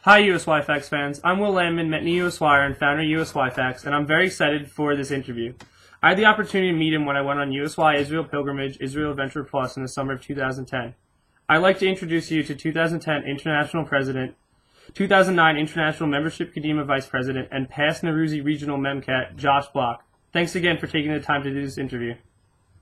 Hi, USY Facts fans. I'm Will Landman, Met USY and founder of USY Facts, and I'm very excited for this interview. I had the opportunity to meet him when I went on USY Israel Pilgrimage, Israel Adventure Plus in the summer of 2010. I'd like to introduce you to 2010 International President, 2009 International Membership Kadima Vice President, and past Naruzi Regional Memcat, Josh Block. Thanks again for taking the time to do this interview.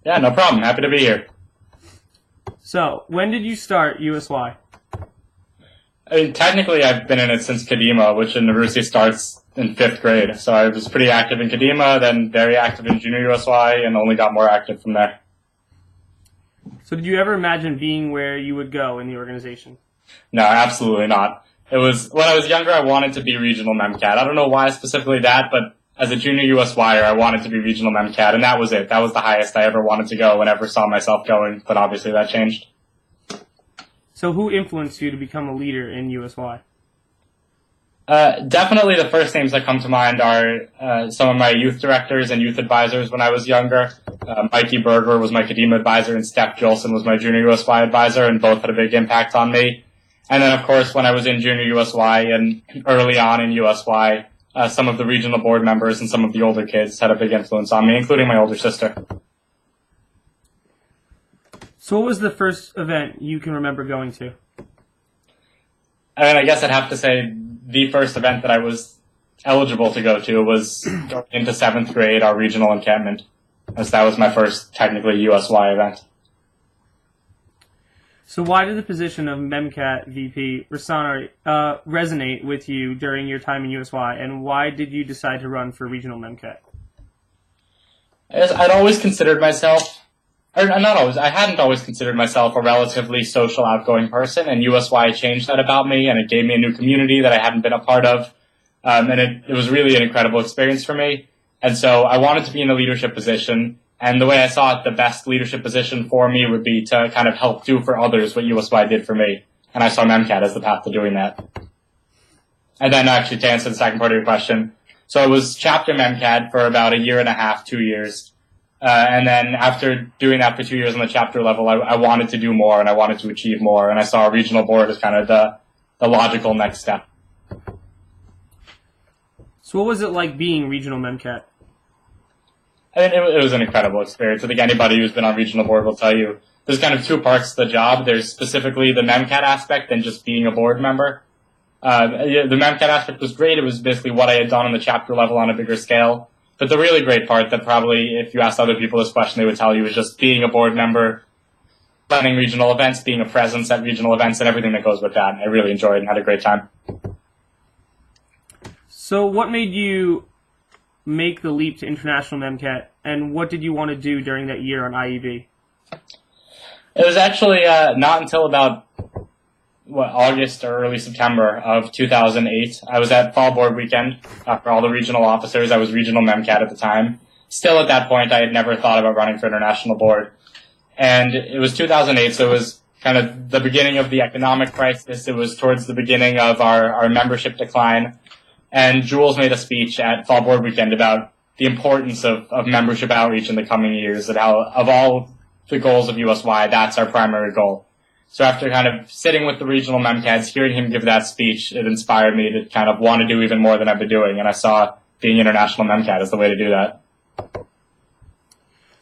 Yeah, no problem. Happy to be here. So, when did you start USY? I mean, technically, I've been in it since Kadima, which in Naruzi starts in 5th grade. So I was pretty active in Kadima, then very active in Junior USY, and only got more active from there. So did you ever imagine being where you would go in the organization? No, absolutely not. It was, when I was younger, I wanted to be Regional Memcat. I don't know why specifically that, but as a Junior USYer, I wanted to be Regional Memcat, and that was it. That was the highest I ever wanted to go and ever saw myself going, but obviously that changed. So who influenced you to become a leader in USY? Definitely the first names that come to mind are some of my youth directors and youth advisors when I was younger. Mikey Berger was my Kadima advisor and Steph Jolson was my Junior USY advisor, and both had a big impact on me. And then, of course, when I was in Junior USY and early on in USY, some of the regional board members and some of the older kids had a big influence on me, including my older sister. So what was the first event you can remember going to? I mean, I guess I'd have to say the first event that I was eligible to go to was going into 7th grade, our regional encampment, as that was my first technically USY event. So why did the position of MEMCAT VP resonate with you during your time in USY, and why did you decide to run for regional MEMCAT? I'd always considered myself, or not always, I hadn't always considered myself a relatively social, outgoing person, and USY changed that about me, and it gave me a new community that I hadn't been a part of, and it was really an incredible experience for me. And so I wanted to be in a leadership position, and the way I saw it, the best leadership position for me would be to kind of help do for others what USY did for me, and I saw MEMCAT as the path to doing that. And then actually to answer the second part of your question, so I was chapter MEMCAT for about a year and a half, 2 years. And then after doing that for 2 years on the chapter level, I wanted to do more and I wanted to achieve more. And I saw a regional board as kind of the logical next step. So what was it like being regional MEMCAT? I mean, it was an incredible experience. I think anybody who's been on regional board will tell you there's kind of two parts to the job. There's specifically the MEMCAT aspect and just being a board member. The MEMCAT aspect was great. It was basically what I had done on the chapter level on a bigger scale. But the really great part that probably, if you asked other people this question, they would tell you is just being a board member, planning regional events, being a presence at regional events, and everything that goes with that. I really enjoyed and had a great time. So what made you make the leap to International MEMCAT, and what did you want to do during that year on IEB? It was actually not until about August or early September of 2008. I was at Fall Board Weekend for all the regional officers. I was regional MEMCAT at the time. Still at that point, I had never thought about running for international board. And it was 2008, so it was kind of the beginning of the economic crisis. It was towards the beginning of our membership decline. And Jules made a speech at Fall Board Weekend about the importance of membership outreach in the coming years, and how of all the goals of USY, that's our primary goal. So after kind of sitting with the regional MEMCATs, hearing him give that speech, it inspired me to kind of want to do even more than I've been doing, and I saw being international MEMCAT as the way to do that.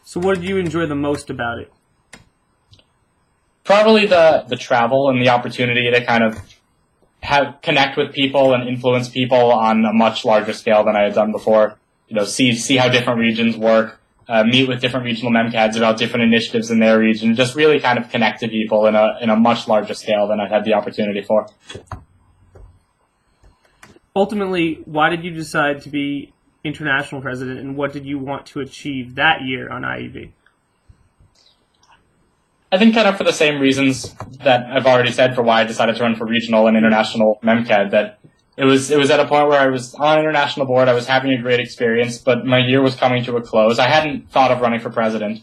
So what did you enjoy the most about it? Probably the travel and the opportunity to kind of connect with people and influence people on a much larger scale than I had done before. You know, see how different regions work. Meet with different regional MEMCATs about different initiatives in their region, just really kind of connect to people in a much larger scale than I've had the opportunity for. Ultimately, why did you decide to be international president, and what did you want to achieve that year on IEB? I think kind of for the same reasons that I've already said for why I decided to run for regional and international MEMCAT, that it was at a point where I was on international board, I was having a great experience, but my year was coming to a close. I hadn't thought of running for president,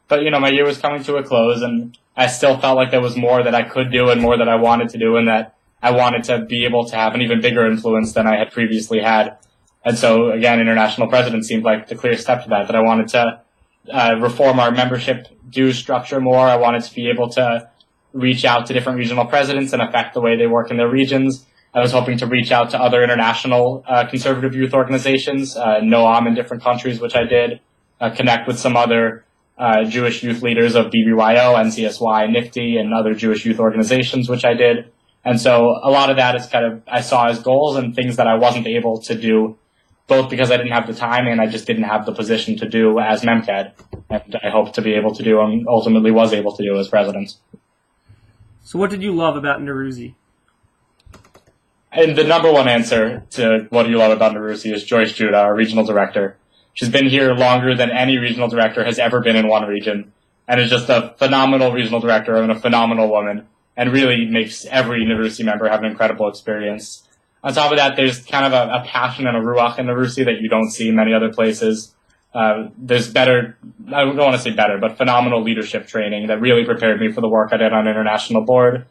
but my year was coming to a close, and I still felt like there was more that I could do and more that I wanted to do, and that I wanted to be able to have an even bigger influence than I had previously had. And so again, international president seemed like the clear step to that I wanted to reform our membership dues structure more. I wanted to be able to reach out to different regional presidents and affect the way they work in their regions. I was hoping to reach out to other international conservative youth organizations, NOAM in different countries, which I did, connect with some other Jewish youth leaders of BBYO, NCSY, NIFTY, and other Jewish youth organizations, which I did. And so a lot of that is kind of, I saw as goals and things that I wasn't able to do, both because I didn't have the time and I just didn't have the position to do as MEMCAD. And I hope to be able to do and ultimately was able to do as president. So what did you love about Naruzi? And the number one answer to what do you love about Naruzi is Joyce Judah, our regional director. She's been here longer than any regional director has ever been in one region, and is just a phenomenal regional director and a phenomenal woman, and really makes every Naruzi member have an incredible experience. On top of that, there's kind of a passion and a ruach in Naruzi that you don't see in many other places. There's better, I don't want to say better, but phenomenal leadership training that really prepared me for the work I did on international board.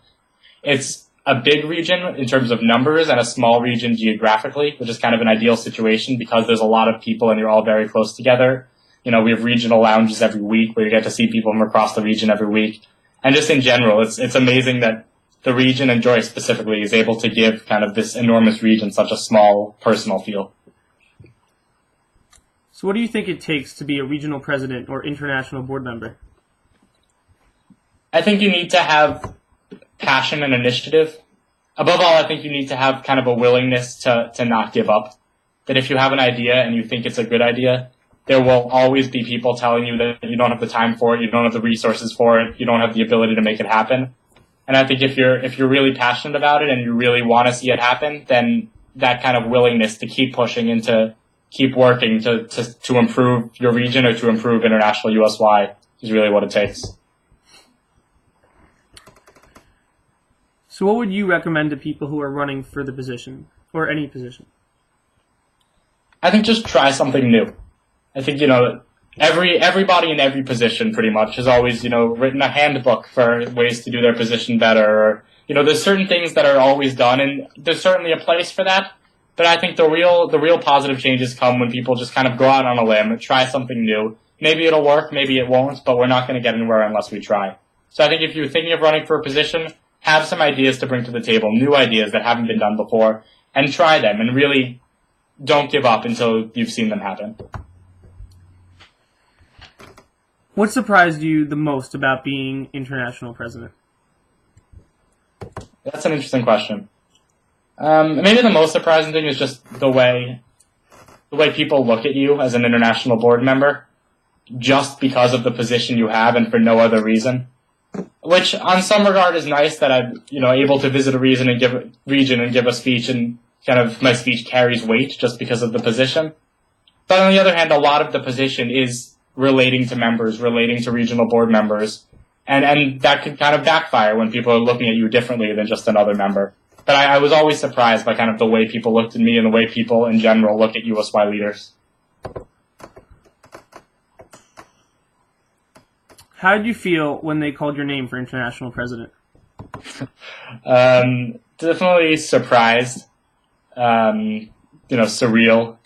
It's a big region in terms of numbers and a small region geographically, which is kind of an ideal situation because there's a lot of people and you're all very close together. You know, we have regional lounges every week where you get to see people from across the region every week. And just in general, it's amazing that the region, and Joyce specifically, is able to give kind of this enormous region such a small personal feel. So what do you think it takes to be a regional president or international board member? I think you need to have passion and initiative. Above all, I think you need to have kind of a willingness to not give up. That if you have an idea and you think it's a good idea, there will always be people telling you that you don't have the time for it, you don't have the resources for it, you don't have the ability to make it happen. And I think if you're really passionate about it and you really want to see it happen, then that kind of willingness to keep pushing and to keep working to improve your region or to improve international USY is really what it takes. So what would you recommend to people who are running for the position, or any position? I think just try something new. I think, everybody in every position pretty much has always, written a handbook for ways to do their position better. Or, there's certain things that are always done, and there's certainly a place for that. But I think the real positive changes come when people just kind of go out on a limb and try something new. Maybe it'll work, maybe it won't, but we're not going to get anywhere unless we try. So I think if you're thinking of running for a position, have some ideas to bring to the table, new ideas that haven't been done before, and try them, and really don't give up until you've seen them happen. What surprised you the most about being international president? That's an interesting question. Maybe the most surprising thing is just the way people look at you as an international board member, just because of the position you have and for no other reason. Which, on some regard, is nice that I'm, able to visit a region and give a speech, and kind of my speech carries weight just because of the position. But on the other hand, a lot of the position is relating to members, relating to regional board members, and that could kind of backfire when people are looking at you differently than just another member. But I was always surprised by kind of the way people looked at me and the way people in general look at USY leaders. How did you feel when they called your name for international president? Definitely surprised. Surreal.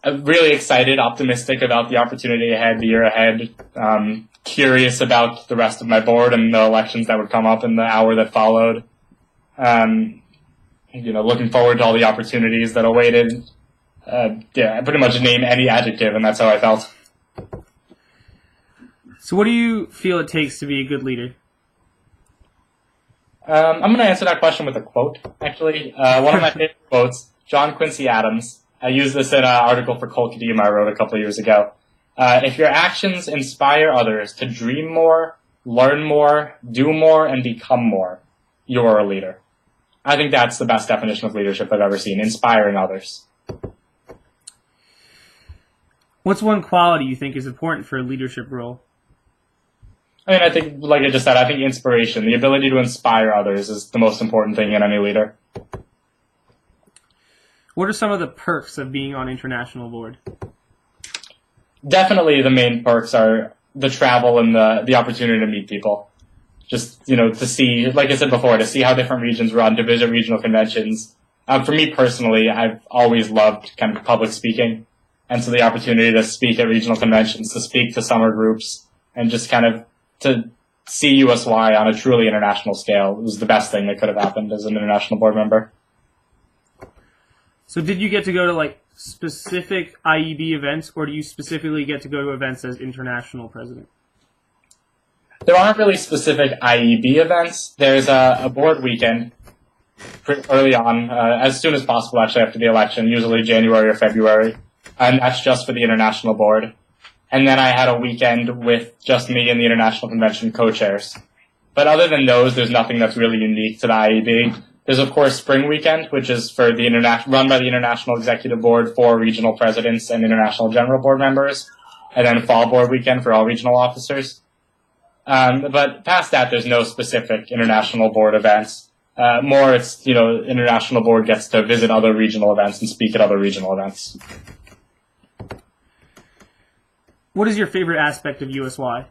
Really excited, optimistic about the opportunity ahead, the year ahead. Curious about the rest of my board and the elections that would come up in the hour that followed. Looking forward to all the opportunities that awaited. I pretty much name any adjective, and that's how I felt. So what do you feel it takes to be a good leader? I'm going to answer that question with a quote, actually. One of my favorite quotes, John Quincy Adams. I used this in an article for Kol Kadima I wrote a couple of years ago. If your actions inspire others to dream more, learn more, do more, and become more, you're a leader. I think that's the best definition of leadership I've ever seen, inspiring others. What's one quality you think is important for a leadership role? I think, like I just said, I think inspiration, the ability to inspire others is the most important thing in any leader. What are some of the perks of being on international board? Definitely the main perks are the travel and the opportunity to meet people. Just, to see, like I said before, to see how different regions run, to visit regional conventions. For me personally, I've always loved kind of public speaking. And so the opportunity to speak at regional conventions, to speak to summer groups, and just kind of to see USY on a truly international scale was the best thing that could have happened as an international board member. So did you get to go to like specific IEB events, or do you specifically get to go to events as international president? There aren't really specific IEB events. There's a board weekend pretty early on, as soon as possible actually after the election, usually January or February, and that's just for the international board. And then I had a weekend with just me and the International Convention co-chairs. But other than those, there's nothing that's really unique to the IEB. There's, of course, Spring Weekend, which is for the run by the International Executive Board for regional presidents and International General Board members, and then Fall Board Weekend for all regional officers. But past that, there's no specific international board events. More, it's, international board gets to visit other regional events and speak at other regional events. What is your favorite aspect of USY?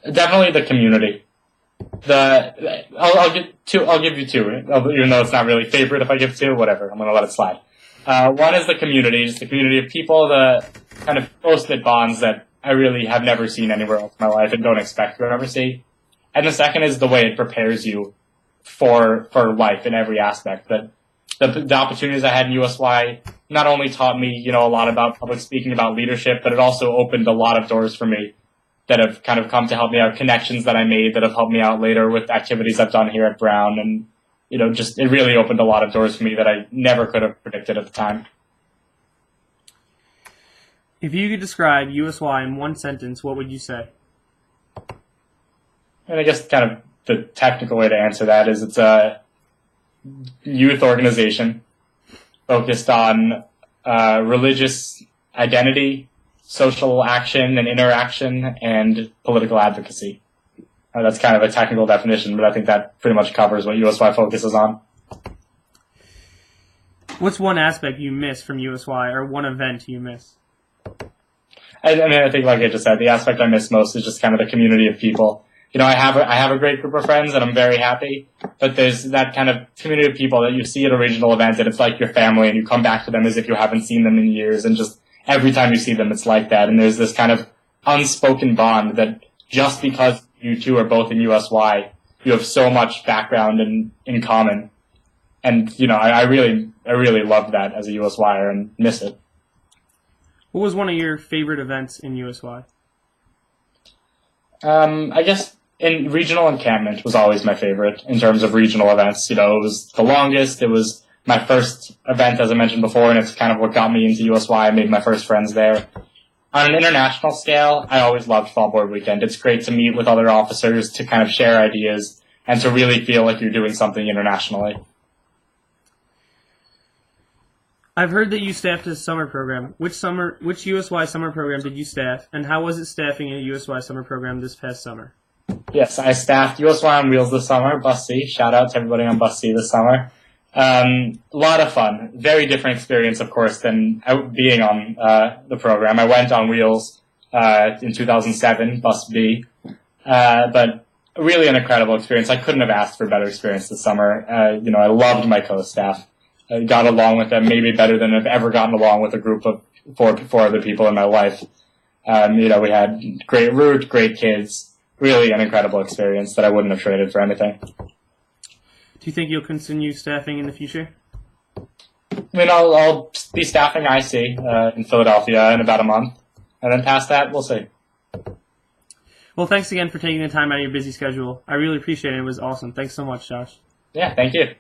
Definitely the community. I'll give you two, even though it's not really favorite if I give two, whatever, I'm gonna let it slide. One is the community, just the community of people, the kind of close-knit bonds that I really have never seen anywhere else in my life and don't expect to ever see. And the second is the way it prepares you for life in every aspect. That the opportunities I had in USY not only taught me, a lot about public speaking, about leadership, but it also opened a lot of doors for me that have kind of come to help me out, connections that I made that have helped me out later with activities I've done here at Brown. And, it really opened a lot of doors for me that I never could have predicted at the time. If you could describe USY in one sentence, what would you say? And I guess kind of the technical way to answer that is it's a youth organization focused on religious identity, social action and interaction, and political advocacy. That's kind of a technical definition, but I think that pretty much covers what USY focuses on. What's one aspect you miss from USY, or one event you miss? I think, like I just said, the aspect I miss most is just kind of the community of people. I have a great group of friends and I'm very happy, but there's that kind of community of people that you see at a regional event and it's like your family and you come back to them as if you haven't seen them in years, and just every time you see them it's like that. And there's this kind of unspoken bond that just because you two are both in USY, you have so much background in common. And, I really loved that as a USYer and miss it. What was one of your favorite events in USY? I guess in regional encampment was always my favorite in terms of regional events. It was the longest. It was my first event, as I mentioned before, and it's kind of what got me into USY. I made my first friends there. On an international scale, I always loved Fall Board Weekend. It's great to meet with other officers, to kind of share ideas, and to really feel like you're doing something internationally. I've heard that you staffed a summer program. Which USY summer program did you staff, and how was it staffing a USY summer program this past summer? Yes, I staffed USY on Wheels this summer, Bus C. Shout out to everybody on Bus C this summer. A lot of fun. Very different experience, of course, than being on the program. I went on Wheels in 2007, Bus B, but really an incredible experience. I couldn't have asked for a better experience this summer. I loved my co-staff. I got along with them maybe better than I've ever gotten along with a group of four other people in my life. We had great route, great kids. Really an incredible experience that I wouldn't have traded for anything. Do you think you'll continue staffing in the future? I'll be staffing IC in Philadelphia in about a month. And then past that, we'll see. Well, thanks again for taking the time out of your busy schedule. I really appreciate it. It was awesome. Thanks so much, Josh. Yeah, thank you.